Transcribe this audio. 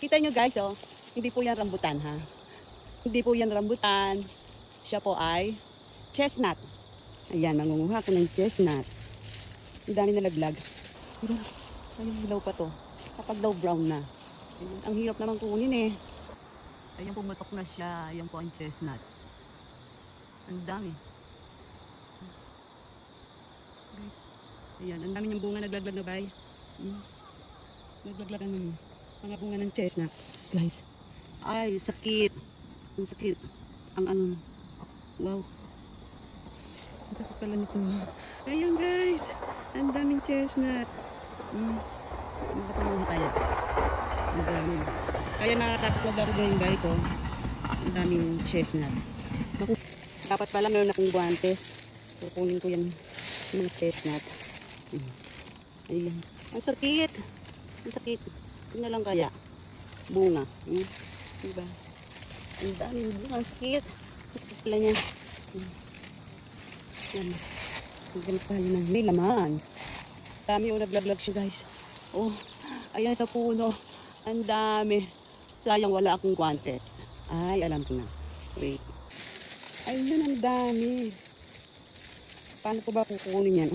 Kita nyo guys, oh, hindi po yan rambutan ha. Hindi po yan rambutan. Siya po ay chestnut. Ayan, mangunguha ko ng chestnut. Ang dami nalaglag. Ayun, hilaw pa to. Kapag daw brown na. Ayun, ang hirap naman kunin eh. Ayan, pumatok na siya. Ayan po ang chestnut. Ang dami. Ayan, ang dami niyang bunga naglaglag na bay. Naglaglag ang mga bunga ng chestnut. Guys. Ay, sakit. Ang sakit. Ang ano. Wow. Ang sakit pala nito. Ayun guys. Ang daming chestnut. Ano ba ito kaya? Ang dami. Kaya nakakatakot na laro ngayon guys. Oh. Ang daming chestnut. Dapat pala meron akong guantes. Kukunin ko yan. Mga chestnut. Ayan. Ang sakit. Ang sakit. Ito na lang kaya. Bunga. Diba? Ang daming bunga. Ang sakit. Ang sakit pala niya. Yan. Ang galit pala na. May laman. Dami yung naglaglag siya guys. Oh. Ayan sa puno. Ang dami. Sayang wala akong guantes. Ay, alam ko na. Wait. Ayun, ang dami. Paano ko ba kukunin yan?